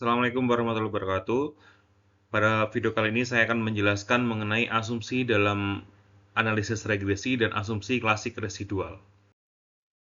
Assalamualaikum warahmatullahi wabarakatuh. Pada video kali ini saya akan menjelaskan mengenai asumsi dalam analisis regresi dan asumsi klasik residual.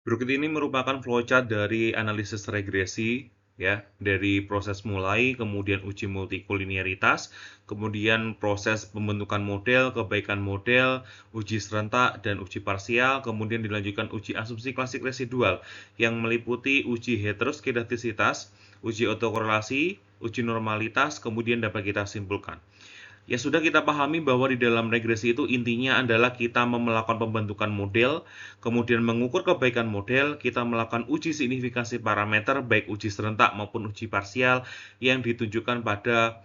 Berikut ini merupakan flowchart dari analisis regresi, ya, dari proses mulai, kemudian uji multikolinearitas, kemudian proses pembentukan model, kebaikan model, uji serentak, dan uji parsial, kemudian dilanjutkan uji asumsi klasik residual yang meliputi uji heteroskedastisitas, uji autokorelasi, uji normalitas, kemudian dapat kita simpulkan. Ya sudah kita pahami bahwa di dalam regresi itu intinya adalah kita melakukan pembentukan model, kemudian mengukur kebaikan model, kita melakukan uji signifikansi parameter baik uji serentak maupun uji parsial yang ditunjukkan pada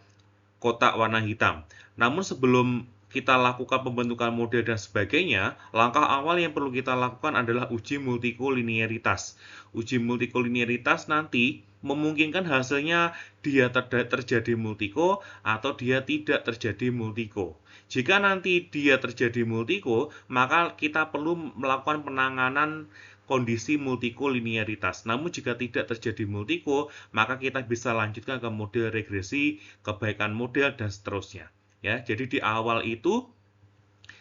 kotak warna hitam. Namun sebelum kita lakukan pembentukan model dan sebagainya, langkah awal yang perlu kita lakukan adalah uji multikolinearitas. Uji multikolinearitas nanti memungkinkan hasilnya dia terjadi multiko atau dia tidak terjadi multiko. Jika nanti dia terjadi multiko, maka kita perlu melakukan penanganan kondisi multikolinearitas. Namun jika tidak terjadi multiko, maka kita bisa lanjutkan ke model regresi, kebaikan model, dan seterusnya. Ya, jadi di awal itu,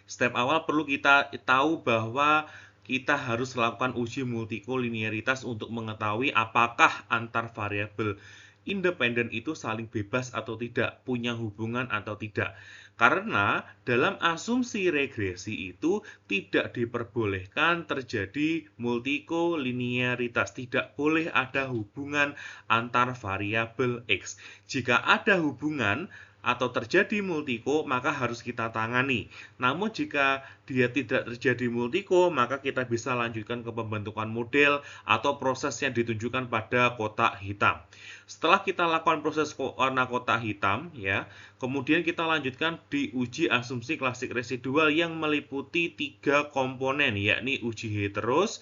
step awal perlu kita tahu bahwa kita harus melakukan uji multikolinearitas untuk mengetahui apakah antar variabel independen itu saling bebas atau tidak, punya hubungan atau tidak. Karena dalam asumsi regresi itu tidak diperbolehkan terjadi multikolinearitas, tidak boleh ada hubungan antar variabel X. Jika ada hubungan atau terjadi multiko, maka harus kita tangani. Namun jika dia tidak terjadi multiko, maka kita bisa lanjutkan ke pembentukan model atau proses yang ditunjukkan pada kotak hitam. Setelah kita lakukan proses warna kotak hitam, ya, kemudian kita lanjutkan di uji asumsi klasik residual yang meliputi 3 komponen, yakni uji heteros,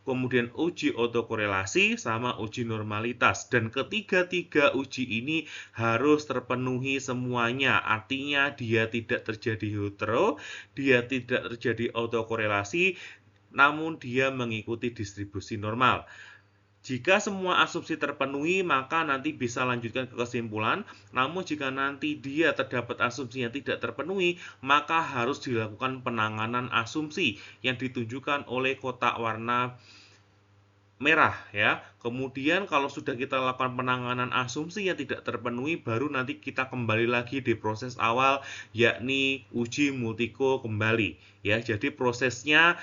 kemudian uji autokorelasi, sama uji normalitas. Dan ketiga-tiga uji ini harus terpenuhi semuanya. Artinya dia tidak terjadi hetero, dia tidak terjadi autokorelasi, namun dia mengikuti distribusi normal. Jika semua asumsi terpenuhi, maka nanti bisa lanjutkan ke kesimpulan. Namun jika nanti dia terdapat asumsi yang tidak terpenuhi, maka harus dilakukan penanganan asumsi yang ditunjukkan oleh kotak warna merah, ya. Kemudian kalau sudah kita lakukan penanganan asumsi yang tidak terpenuhi, baru nanti kita kembali lagi di proses awal, yakni uji multiko kembali, ya. Jadi prosesnya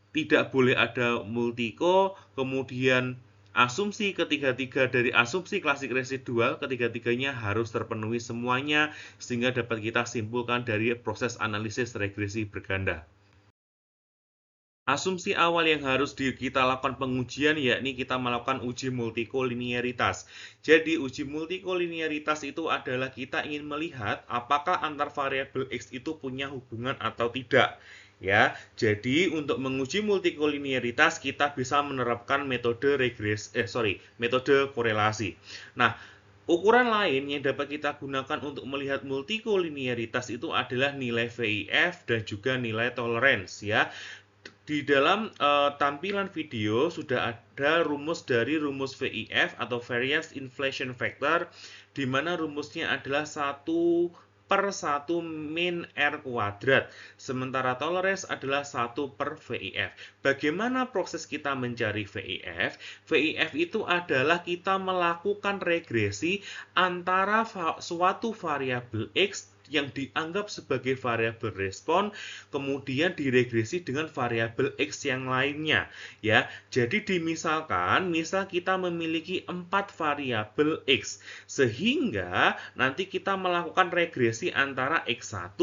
tidak boleh ada multiko, kemudian asumsi ketiga-tiga dari asumsi klasik residual, ketiga-tiganya harus terpenuhi semuanya sehingga dapat kita simpulkan dari proses analisis regresi berganda. Asumsi awal yang harus kita lakukan pengujian yakni kita melakukan uji multikolinearitas. Jadi uji multikolinearitas itu adalah kita ingin melihat apakah antar variabel X itu punya hubungan atau tidak. Ya, jadi untuk menguji multikolinearitas kita bisa menerapkan metode metode korelasi. Nah, ukuran lain yang dapat kita gunakan untuk melihat multikolinearitas itu adalah nilai VIF dan juga nilai tolerance, ya. Di dalam tampilan video sudah ada rumus dari rumus VIF atau Variance Inflation Factor, di mana rumusnya adalah 1/1 min R kuadrat, sementara tolerance adalah 1/VIF. Bagaimana proses kita mencari VIF? VIF itu adalah kita melakukan regresi antara suatu variabel X yang dianggap sebagai variabel respon, kemudian diregresi dengan variabel X yang lainnya, ya. Jadi misal kita memiliki 4 variabel X, sehingga nanti kita melakukan regresi antara X1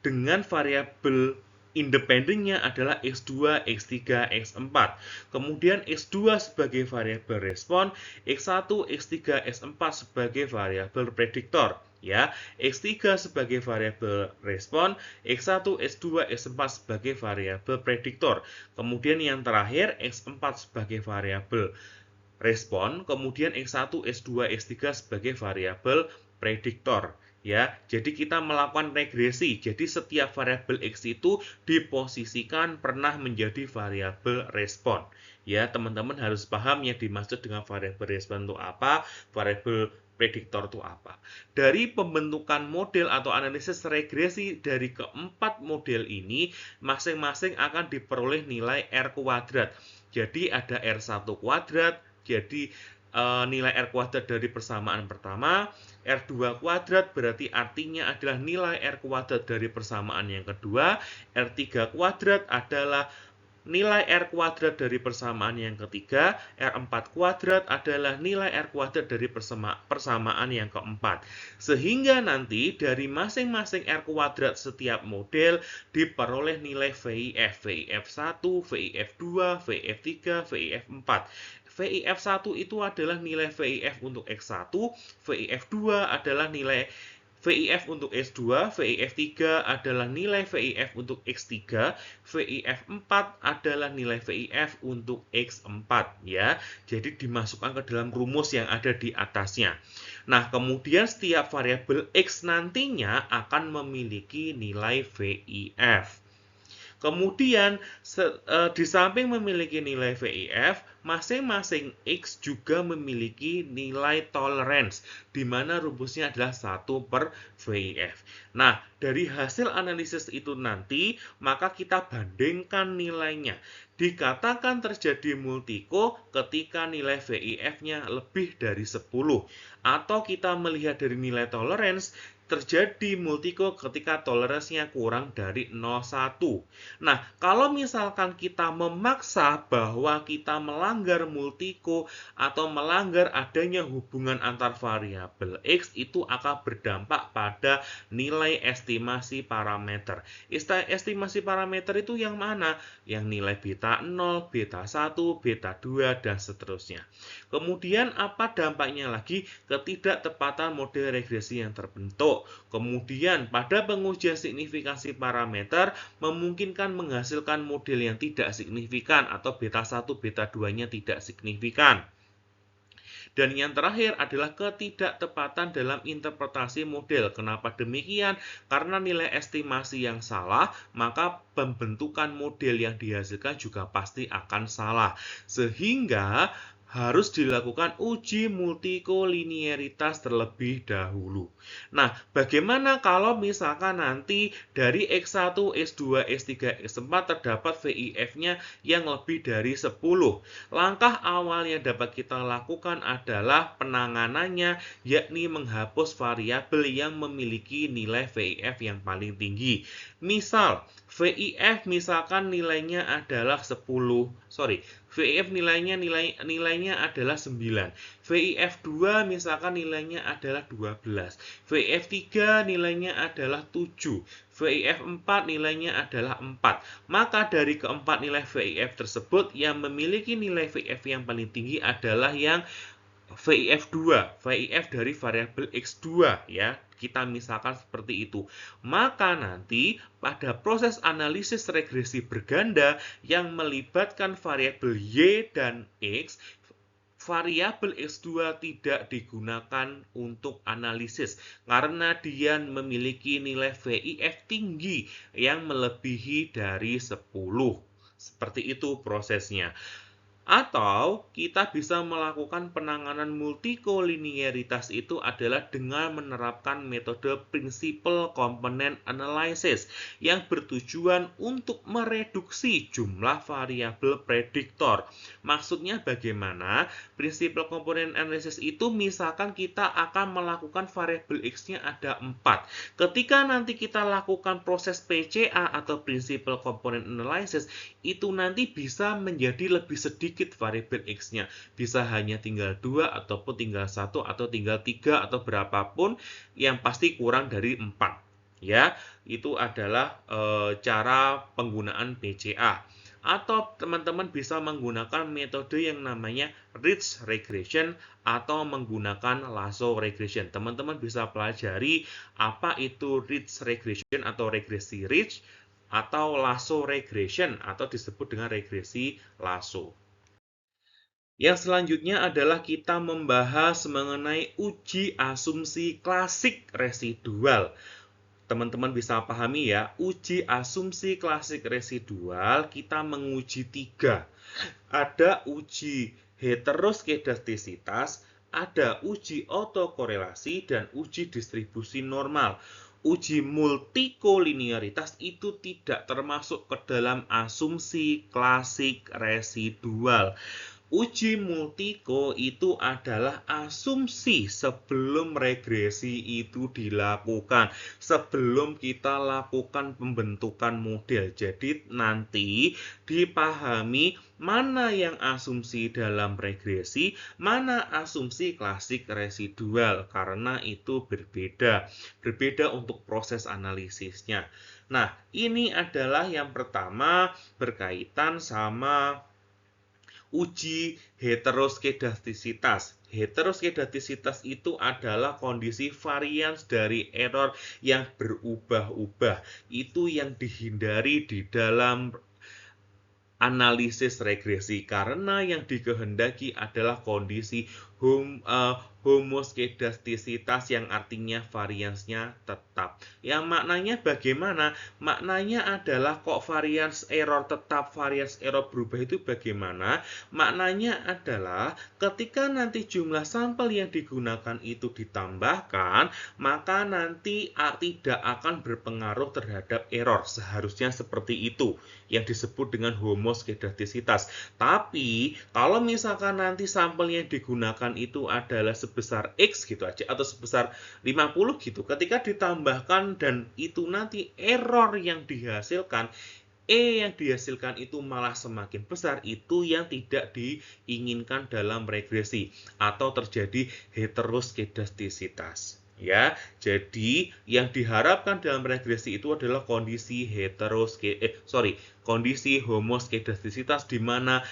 dengan variabel independennya adalah X2, X3, X4. Kemudian X2 sebagai variabel respon, X1, X3, X4 sebagai variabel prediktor. Ya, X3 sebagai variabel respon, X1, X2, X4 sebagai variabel prediktor. Kemudian yang terakhir X4 sebagai variabel respon, kemudian X1, X2, X3 sebagai variabel prediktor. Ya, jadi kita melakukan regresi. Jadi setiap variabel X itu diposisikan pernah menjadi variabel respon. Ya, teman-teman harus paham yang dimaksud dengan variabel respon itu apa, variabel prediktor itu apa? Dari pembentukan model atau analisis regresi dari keempat model ini, masing-masing akan diperoleh nilai R kuadrat. Jadi ada R1 kuadrat, jadi nilai R kuadrat dari persamaan pertama, R2 kuadrat berarti artinya adalah nilai R kuadrat dari persamaan yang kedua, R3 kuadrat adalah nilai R kuadrat dari persamaan yang ketiga, R4 kuadrat adalah nilai R kuadrat dari persamaan yang keempat. Sehingga nanti dari masing-masing R kuadrat setiap model diperoleh nilai VIF, VIF1, VIF2, VIF3, VIF4. VIF1 itu adalah nilai VIF untuk X1, VIF2 adalah nilai VIF untuk X2, VIF3 adalah nilai VIF untuk X3, VIF4 adalah nilai VIF untuk X4 ya. Jadi dimasukkan ke dalam rumus yang ada di atasnya. Nah, kemudian setiap variabel X nantinya akan memiliki nilai VIF. Kemudian di samping memiliki nilai VIF, masing-masing X juga memiliki nilai tolerance, di mana rumusnya adalah 1/VIF. Nah, dari hasil analisis itu nanti, maka kita bandingkan nilainya. Dikatakan terjadi multiko ketika nilai VIF-nya lebih dari 10. Atau kita melihat dari nilai tolerance, terjadi multiko ketika toleransinya kurang dari 0,1. Nah, kalau misalkan kita memaksa bahwa kita melanggar multiko atau melanggar adanya hubungan antar variabel X, itu akan berdampak pada nilai estimasi parameter. Estimasi parameter itu yang mana? Yang nilai beta 0, beta 1, beta 2, dan seterusnya. Kemudian apa dampaknya lagi? Ketidaktepatan model regresi yang terbentuk. Kemudian pada pengujian signifikansi parameter memungkinkan menghasilkan model yang tidak signifikan atau beta 1, beta 2-nya tidak signifikan. Dan yang terakhir adalah ketidaktepatan dalam interpretasi model. Kenapa demikian? Karena nilai estimasi yang salah, maka pembentukan model yang dihasilkan juga pasti akan salah. Sehingga harus dilakukan uji multikolinearitas terlebih dahulu. Nah, bagaimana kalau misalkan nanti dari X1, X2, X3, X4 terdapat VIF-nya yang lebih dari 10? Langkah awal yang dapat kita lakukan adalah penanganannya, yakni menghapus variabel yang memiliki nilai VIF yang paling tinggi. Misal, VIF misalkan nilainya adalah VIF nilainya adalah 9. VIF2 misalkan nilainya adalah 12. VIF3 nilainya adalah 7. VIF4 nilainya adalah 4. Maka dari keempat nilai VIF tersebut yang memiliki nilai VIF yang paling tinggi adalah yang VIF2, VIF dari variabel X2 ya. Kita misalkan seperti itu. Maka nanti pada proses analisis regresi berganda yang melibatkan variabel Y dan X, variabel X2 tidak digunakan untuk analisis karena dia memiliki nilai VIF tinggi yang melebihi dari 10. Seperti itu prosesnya. Atau kita bisa melakukan penanganan multikolinearitas itu adalah dengan menerapkan metode Principal Component Analysis yang bertujuan untuk mereduksi jumlah variabel prediktor. Maksudnya bagaimana? Principal Component Analysis itu misalkan kita akan melakukan variabel X-nya ada 4. Ketika nanti kita lakukan proses PCA atau Principal Component Analysis, itu nanti bisa menjadi lebih sedikit variabel X-nya. Bisa hanya tinggal 2 ataupun tinggal 1 atau tinggal 3 atau berapapun, yang pasti kurang dari 4. Ya, itu adalah cara penggunaan PCA. Atau teman-teman bisa menggunakan metode yang namanya Ridge Regression atau menggunakan Lasso Regression. Teman-teman bisa pelajari apa itu Ridge Regression atau regresi Ridge atau Lasso Regression atau disebut dengan regresi Lasso. Yang selanjutnya adalah kita membahas mengenai uji asumsi klasik residual. Teman-teman bisa pahami ya, uji asumsi klasik residual kita menguji 3. Ada uji heteroskedastisitas, ada uji autokorelasi dan uji distribusi normal. Uji multikolinearitas itu tidak termasuk ke dalam asumsi klasik residual. Uji multiko itu adalah asumsi sebelum regresi itu dilakukan, sebelum kita lakukan pembentukan model. Jadi nanti dipahami mana yang asumsi dalam regresi, mana asumsi klasik residual, karena itu berbeda. Berbeda untuk proses analisisnya. Nah, ini adalah yang pertama berkaitan sama uji heteroskedastisitas. Heteroskedastisitas itu adalah kondisi varians dari error yang berubah-ubah. Itu yang dihindari di dalam analisis regresi, karena yang dikehendaki adalah kondisi homoskedastisitas yang artinya variansnya tetap. Yang maknanya bagaimana? Maknanya adalah kok varians error tetap, varians error berubah itu bagaimana? Maknanya adalah ketika nanti jumlah sampel yang digunakan itu ditambahkan, maka nanti tidak akan berpengaruh terhadap error. Seharusnya seperti itu yang disebut dengan homoskedastisitas. Tapi kalau misalkan nanti sampel yang digunakan itu adalah sebesar X gitu aja atau sebesar 50 gitu, ketika ditambahkan dan itu nanti error yang dihasilkan, yang dihasilkan itu malah semakin besar, itu yang tidak diinginkan dalam regresi atau terjadi heteroskedastisitas. Ya, jadi yang diharapkan dalam regresi itu adalah kondisi kondisi homoskedastisitas di mana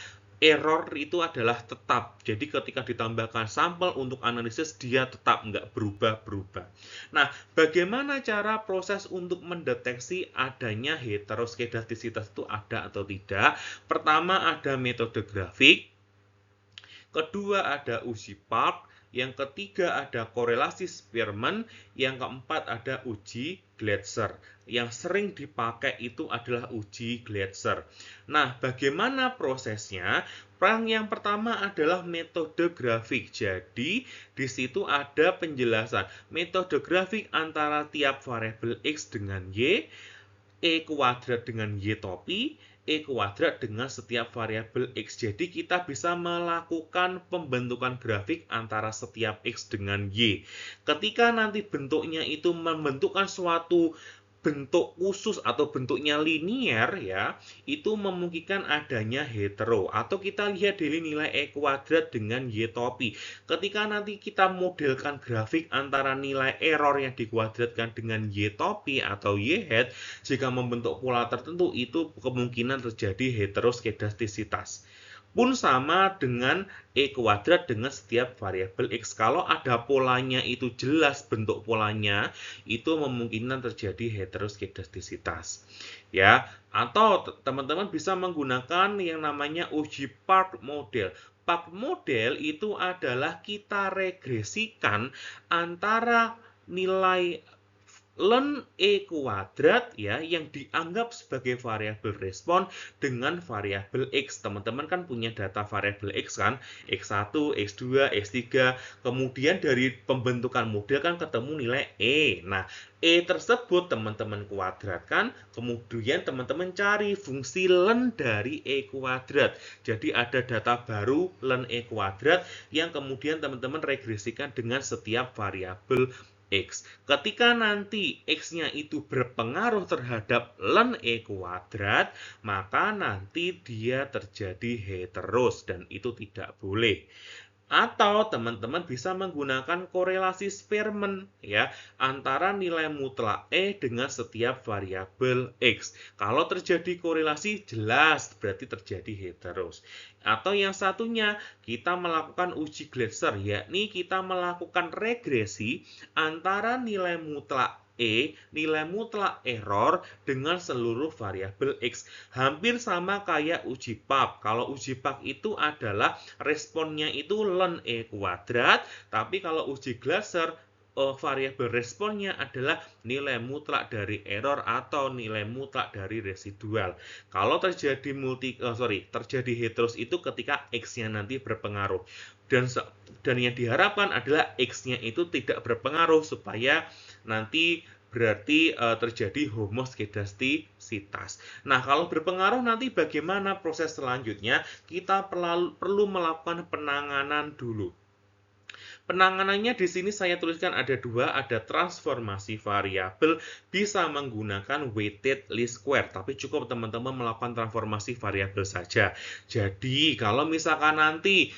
error itu adalah tetap. Jadi ketika ditambahkan sampel untuk analisis, dia tetap nggak berubah-berubah. Nah, bagaimana cara proses untuk mendeteksi adanya heteroskedastisitas itu ada atau tidak? Pertama ada metode grafik, kedua ada uji Park, yang ketiga ada korelasi Spearman, yang keempat ada uji Gleitzer. Yang sering dipakai itu adalah uji Gleitzer. Nah, bagaimana prosesnya? Yang pertama adalah metode grafik. Jadi, di situ ada penjelasan metode grafik antara tiap variabel X dengan Y, E² dengan Y topi, E² dengan setiap variabel X. Jadi kita bisa melakukan pembentukan grafik antara setiap X dengan Y. Ketika nanti bentuknya itu membentukkan suatu bentuk khusus atau bentuknya linier ya, itu memungkinkan adanya hetero. Atau kita lihat dari nilai E² dengan Y topi. Ketika nanti kita modelkan grafik antara nilai error yang dikuadratkan dengan Y topi atau Y hat, jika membentuk pola tertentu itu kemungkinan terjadi heteroskedastisitas. Pun sama dengan E² dengan setiap variabel X. Kalau ada polanya itu jelas bentuk polanya, itu memungkinkan terjadi heteroskedastisitas. Ya, atau teman-teman bisa menggunakan yang namanya uji Park model. Park model itu adalah kita regresikan antara nilai ln E² ya yang dianggap sebagai variabel respon dengan variabel X. Teman-teman kan punya data variabel X kan, X1, X2, X3. Kemudian dari pembentukan model kan ketemu nilai E. Nah, E tersebut teman-teman kuadratkan, kemudian teman-teman cari fungsi ln dari E². Jadi ada data baru ln E² yang kemudian teman-teman regresikan dengan setiap variabel X. Ketika nanti X-nya itu berpengaruh terhadap ln E², maka nanti dia terjadi heteros dan itu tidak boleh. Atau teman-teman bisa menggunakan korelasi Spearman ya antara nilai mutlak E dengan setiap variabel X. Kalau terjadi korelasi jelas berarti terjadi heteros. Atau yang satunya kita melakukan uji Gleitzer, yakni kita melakukan regresi antara nilai mutlak E, nilai mutlak error dengan seluruh variabel X. Hampir sama kayak uji Park. Kalau uji Park itu adalah responnya itu ln E², tapi kalau uji Gleitzer variabel responnya adalah nilai mutlak dari error atau nilai mutlak dari residual. Kalau terjadi terjadi heteros itu ketika X-nya nanti berpengaruh. dan yang diharapkan adalah X-nya itu tidak berpengaruh supaya nanti berarti terjadi homoskedastisitas. Nah, kalau berpengaruh nanti bagaimana proses selanjutnya? Kita perlu melakukan penanganan dulu. Penanganannya di sini saya tuliskan ada dua, ada transformasi variabel, bisa menggunakan weighted least square, tapi cukup teman-teman melakukan transformasi variabel saja. Jadi, kalau misalkan nanti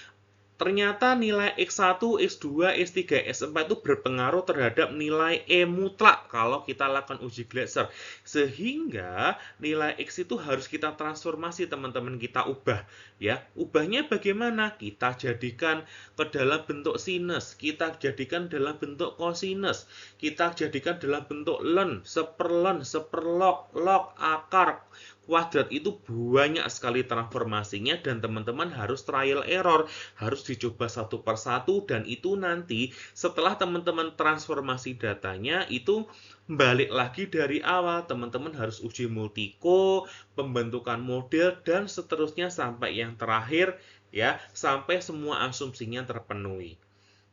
ternyata nilai X1, X2, X3, X4 itu berpengaruh terhadap nilai E mutlak kalau kita lakukan uji Gleiser. Sehingga nilai X itu harus kita transformasi, teman-teman, kita ubah. Ya, ubahnya bagaimana? Kita jadikan ke dalam bentuk sinus, kita jadikan dalam bentuk kosinus, kita jadikan dalam bentuk ln, seperlen, seperlog, log, akar, kuadrat. Itu banyak sekali transformasinya dan teman-teman harus trial error, harus dicoba satu persatu, dan itu nanti setelah teman-teman transformasi datanya itu balik lagi dari awal, teman-teman harus uji multiko, pembentukan model, dan seterusnya sampai yang terakhir ya, sampai semua asumsinya terpenuhi.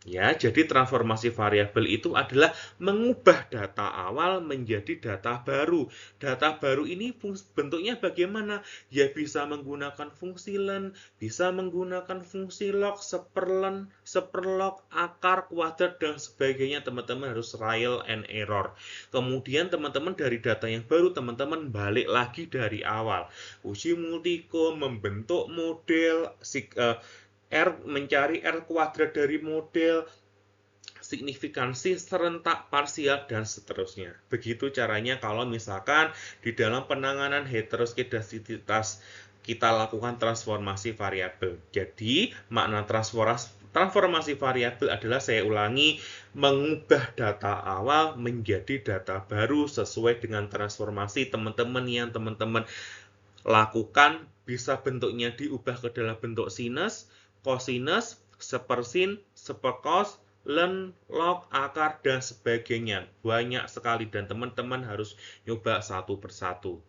Ya, jadi transformasi variabel itu adalah mengubah data awal menjadi data baru. Data baru ini bentuknya bagaimana? Ya, bisa menggunakan fungsi len, bisa menggunakan fungsi log, seperlen, seperlog, akar, kuadrat, dan sebagainya. Teman-teman harus trial and error. Kemudian teman-teman dari data yang baru, teman-teman balik lagi dari awal. Uji multiko, membentuk model, mencari R kuadrat dari model, signifikansi serentak parsial, dan seterusnya. Begitu caranya kalau misalkan di dalam penanganan heteroskedastisitas kita lakukan transformasi variabel. Jadi, makna transformasi variabel adalah, saya ulangi, mengubah data awal menjadi data baru sesuai dengan transformasi teman-teman yang teman-teman lakukan. Bisa bentuknya diubah ke dalam bentuk sinus, kosinus, sepersin, seperkos, ln, log, akar, dan sebagainya. Banyak sekali dan teman-teman harus nyoba satu persatu.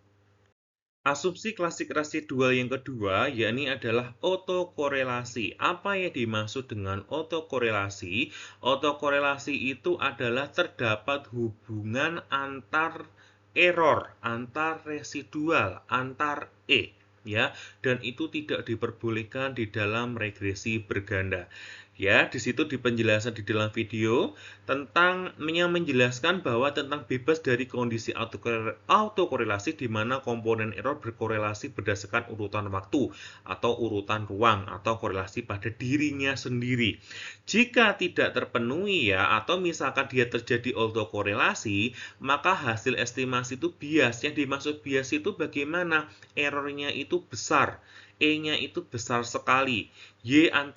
Asumsi klasik residual yang kedua, yakni adalah autokorelasi. Apa yang dimaksud dengan autokorelasi? Autokorelasi itu adalah terdapat hubungan antar error, antar residual, antar E. Ya, dan itu tidak diperbolehkan di dalam regresi berganda. Ya, di situ di penjelasan di dalam video tentang menjelaskan bahwa tentang bebas dari kondisi autokorelasi di mana komponen error berkorelasi berdasarkan urutan waktu atau urutan ruang atau korelasi pada dirinya sendiri. Jika tidak terpenuhi ya, atau misalkan dia terjadi autokorelasi, maka hasil estimasi itu bias. Yang dimaksud bias itu bagaimana? Errornya itu besar. E-nya itu besar sekali.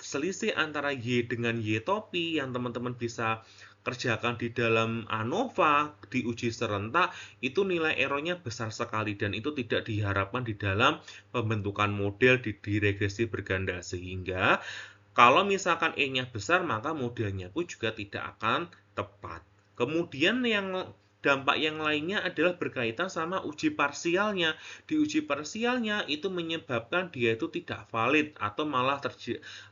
Selisih antara Y dengan Y topi yang teman-teman bisa kerjakan di dalam ANOVA, di uji serentak, itu nilai errornya besar sekali dan itu tidak diharapkan di dalam pembentukan model di regresi berganda. Sehingga kalau misalkan E-nya besar, maka modelnya pun juga tidak akan tepat. Kemudian dampak yang lainnya adalah berkaitan sama uji parsialnya. Di uji parsialnya itu menyebabkan dia itu tidak valid atau malah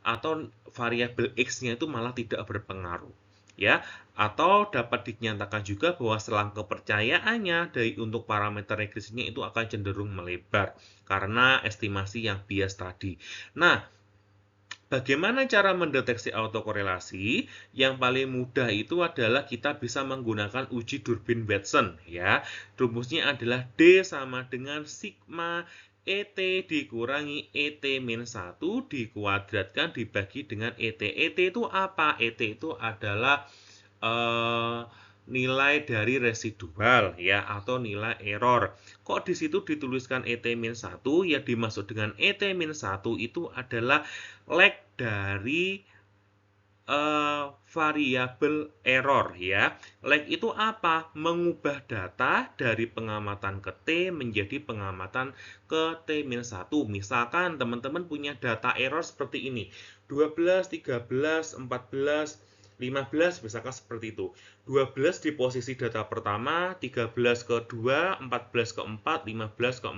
atau variabel X-nya itu malah tidak berpengaruh. Ya, atau dapat dinyatakan juga bahwa selang kepercayaannya untuk parameter regresinya itu akan cenderung melebar karena estimasi yang bias tadi. Nah, bagaimana cara mendeteksi autokorelasi? Yang paling mudah itu adalah kita bisa menggunakan uji Durbin-Watson ya. Rumusnya adalah D sama dengan sigma ET dikurangi ET-1 dikuadratkan dibagi dengan ET. ET itu apa? ET itu adalah nilai dari residual ya atau nilai error. Kok di situ dituliskan ET-1? Yang dimaksud dengan ET-1 itu adalah lag dari variabel error ya. Lag itu apa? Mengubah data dari pengamatan ke T menjadi pengamatan ke T-1. Misalkan teman-teman punya data error seperti ini. 12, 13, 14, 15, misalkan seperti itu. 12 di posisi data pertama, 13 ke 2, 14 ke 4, 15 ke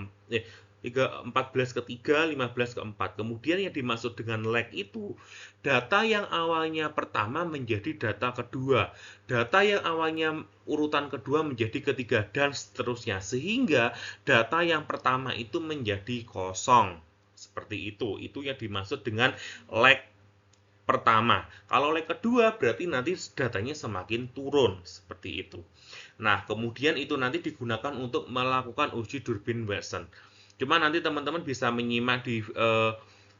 14 ke 3, 15 ke 4. Kemudian yang dimaksud dengan lag itu, data yang awalnya pertama menjadi data kedua, data yang awalnya urutan kedua menjadi ketiga, dan seterusnya. Sehingga data yang pertama itu menjadi kosong. Seperti itu yang dimaksud dengan lag pertama. Kalau lag kedua berarti nanti datanya semakin turun, seperti itu. Nah, kemudian itu nanti digunakan untuk melakukan uji Durbin-Watson. Cuma nanti teman-teman bisa menyimak di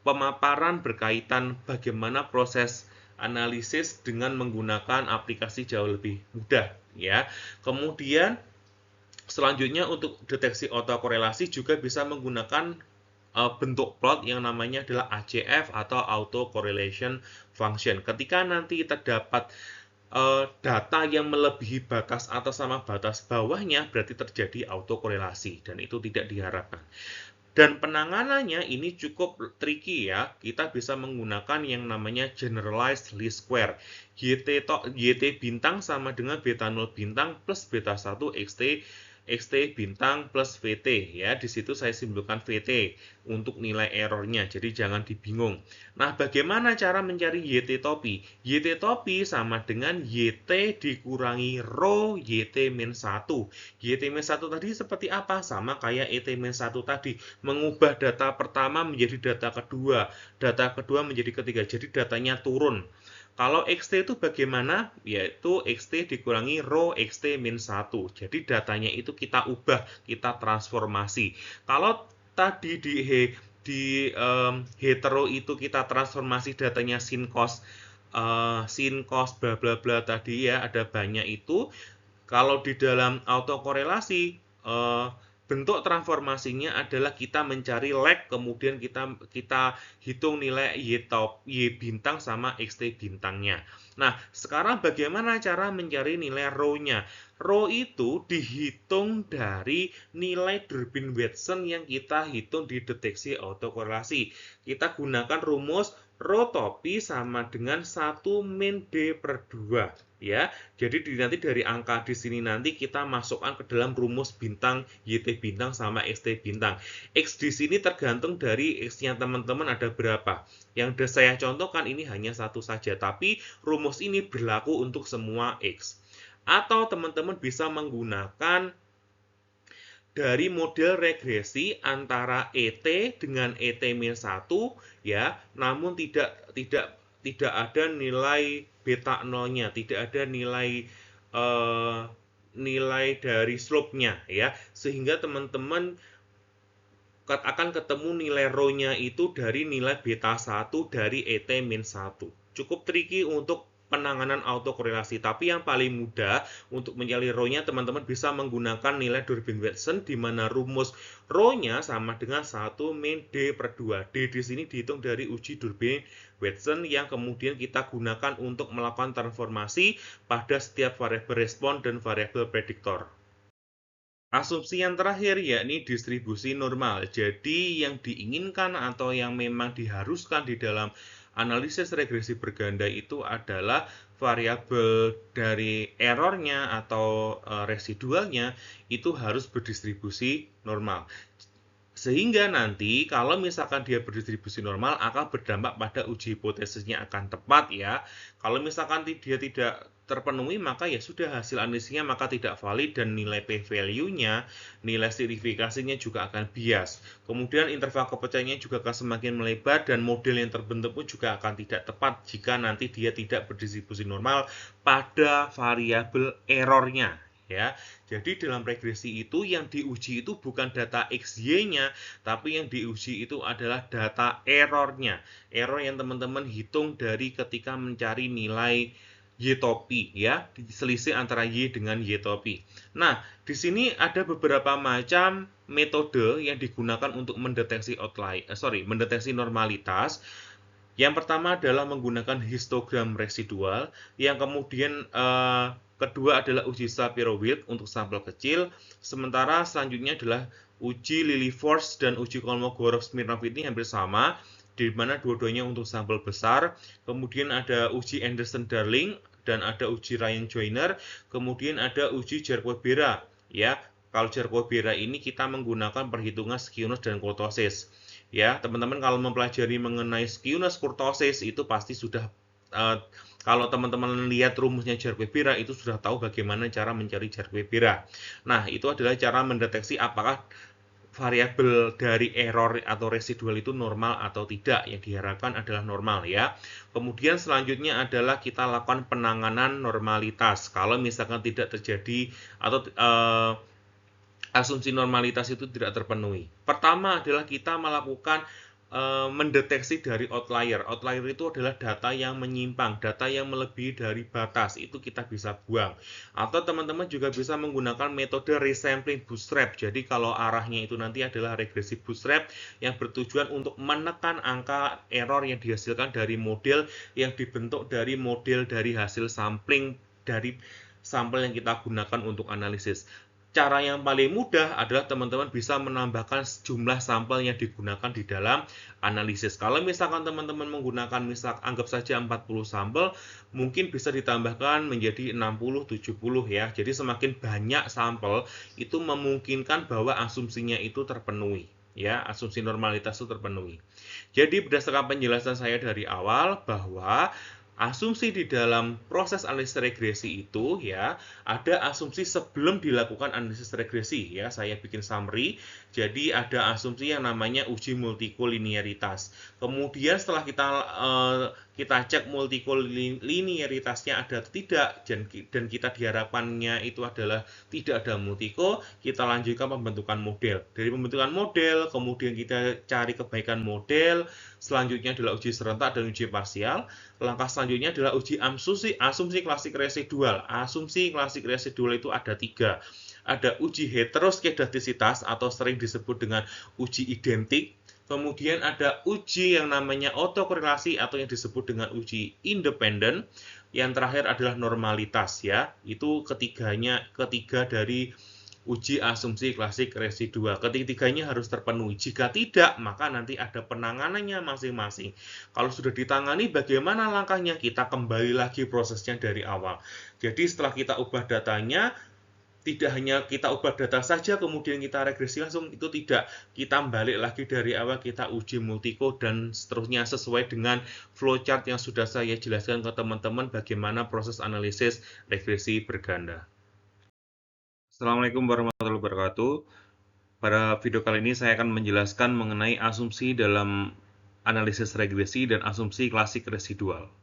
pemaparan berkaitan bagaimana proses analisis dengan menggunakan aplikasi jauh lebih mudah, ya. Kemudian selanjutnya untuk deteksi autokorelasi juga bisa menggunakan bentuk plot yang namanya adalah ACF atau Auto Correlation Function. Ketika nanti terdapat data yang melebihi batas atas sama batas bawahnya, berarti terjadi autokorelasi, dan itu tidak diharapkan. Dan penanganannya ini cukup tricky ya. Kita bisa menggunakan yang namanya generalized least square. YT bintang sama dengan beta 0 bintang plus beta 1 XT bintang plus VT ya. Di situ saya simbolkan VT untuk nilai errornya. Jadi jangan dibingung. Nah, bagaimana cara mencari YT topi? YT topi sama dengan YT dikurangi rho YT-1. YT-1 tadi seperti apa? Sama kayak ET-1 tadi. Mengubah data pertama menjadi data kedua menjadi ketiga. Jadi datanya turun. Kalau XT itu bagaimana? Yaitu XT dikurangi rho XT-1. Jadi datanya itu kita ubah, kita transformasi. Kalau tadi di hetero itu kita transformasi datanya sin cos bla bla bla tadi ya, ada banyak itu. Kalau di dalam autokorelasi bentuk transformasinya adalah kita mencari lag, kemudian kita hitung nilai Y bintang sama XT bintangnya. Nah, sekarang bagaimana cara mencari nilai rho-nya? Rho itu dihitung dari nilai Durbin-Watson yang kita hitung di deteksi autokorelasi. Kita gunakan rumus rho topi sama dengan 1 min D per 2. Ya, jadi nanti dari angka di sini nanti kita masukkan ke dalam rumus bintang YT bintang sama XT bintang. X di sini tergantung dari X-nya teman-teman ada berapa. Yang saya contohkan ini hanya satu saja, tapi rumus ini berlaku untuk semua X. Atau teman-teman bisa menggunakan dari model regresi antara ET dengan ET-1 ya, namun tidak ada nilai beta 0-nya, tidak ada nilai dari slope-nya ya, sehingga teman-teman akan ketemu nilai rho-nya itu dari nilai beta 1 dari ET-1. Cukup tricky untuk penanganan autokorelasi, tapi yang paling mudah untuk mencari rho-nya teman-teman bisa menggunakan nilai Durbin-Watson di mana rumus rho-nya sama dengan 1 min D per 2. D di sini dihitung dari uji Durbin-Watson yang kemudian kita gunakan untuk melakukan transformasi pada setiap variabel respon dan variabel prediktor. Asumsi yang terakhir yakni distribusi normal. Jadi yang diinginkan atau yang memang diharuskan di dalam analisis regresi berganda itu adalah variabel dari errornya atau residualnya itu harus berdistribusi normal. Sehingga nanti kalau misalkan dia berdistribusi normal akan berdampak pada uji hipotesisnya akan tepat ya. Kalau misalkan dia tidak terpenuhi maka ya sudah hasil analisisnya maka tidak valid dan nilai p-value-nya, nilai signifikasinya juga akan bias. Kemudian interval kepercayaannya juga akan semakin melebar dan model yang terbentuk pun juga akan tidak tepat jika nanti dia tidak berdistribusi normal pada variabel errornya. Ya, jadi dalam regresi itu yang diuji itu bukan data XY-nya, tapi yang diuji itu adalah data errornya. Error yang teman-teman hitung dari ketika mencari nilai Y topi ya, selisih antara Y dengan Y topi. Nah, di sini ada beberapa macam metode yang digunakan untuk mendeteksi mendeteksi normalitas. Yang pertama adalah menggunakan histogram residual, yang kemudian kedua adalah uji Shapiro-Wilk untuk sampel kecil, sementara selanjutnya adalah uji Lilliefors dan uji Kolmogorov-Smirnov ini hampir sama, di mana dua-duanya untuk sampel besar. Kemudian ada uji Anderson-Darling dan ada uji Ryan-Joyner, kemudian ada uji Jarque-Bera ya. Kalau Jarkobiera ini kita menggunakan perhitungan skewness dan kurtosis. Ya, teman-teman kalau mempelajari mengenai skewness kurtosis itu pasti sudah kalau teman-teman lihat rumusnya Jarkobiera itu sudah tahu bagaimana cara mencari Jarkobiera. Nah, itu adalah cara mendeteksi apakah variabel dari error atau residual itu normal atau tidak. Yang diharapkan adalah normal ya. Kemudian selanjutnya adalah kita lakukan penanganan normalitas. Kalau misalkan tidak terjadi atau asumsi normalitas itu tidak terpenuhi. Pertama adalah kita melakukan mendeteksi dari outlier. Outlier itu adalah data yang menyimpang, data yang melebihi dari batas, itu kita bisa buang. Atau teman-teman juga bisa menggunakan metode resampling bootstrap. Jadi kalau arahnya itu nanti adalah regresi bootstrap yang bertujuan untuk menekan angka error yang dihasilkan dari model yang dibentuk dari model dari hasil sampling dari sampel yang kita gunakan untuk analisis. Cara yang paling mudah adalah teman-teman bisa menambahkan jumlah sampel yang digunakan di dalam analisis. Kalau misalkan teman-teman menggunakan anggap saja 40 sampel, mungkin bisa ditambahkan menjadi 60, 70 ya. Jadi semakin banyak sampel itu memungkinkan bahwa asumsinya itu terpenuhi. Ya, asumsi normalitas itu terpenuhi. Jadi berdasarkan penjelasan saya dari awal bahwa asumsi di dalam proses analisis regresi itu ya ada asumsi sebelum dilakukan analisis regresi ya, saya bikin summary. Jadi ada asumsi yang namanya uji multikolinearitas. Kemudian setelah kita cek multikolinearitasnya ada atau tidak dan kita diharapkannya itu adalah tidak ada multiko, kita lanjutkan pembentukan model. Dari pembentukan model kemudian kita cari kebaikan model, selanjutnya adalah uji serentak dan uji parsial. Langkah selanjutnya adalah uji asumsi klasik residual. Asumsi klasik residual itu ada 3. Ada uji heteroskedastisitas atau sering disebut dengan uji identik. Kemudian ada uji yang namanya autokorelasi atau yang disebut dengan uji independen. Yang terakhir adalah normalitas ya. Itu ketiga dari uji asumsi klasik residual. Ketiganya harus terpenuhi. Jika tidak, maka nanti ada penanganannya masing-masing. Kalau sudah ditangani, bagaimana langkahnya? Kita kembali lagi prosesnya dari awal. Jadi setelah kita ubah datanya, tidak hanya kita ubah data saja, kemudian kita regresi langsung, itu tidak. Kita balik lagi dari awal, kita uji multiko, dan seterusnya sesuai dengan flowchart yang sudah saya jelaskan ke teman-teman bagaimana proses analisis regresi berganda. Assalamualaikum warahmatullahi wabarakatuh. Pada video kali ini saya akan menjelaskan mengenai asumsi dalam analisis regresi dan asumsi klasik residual.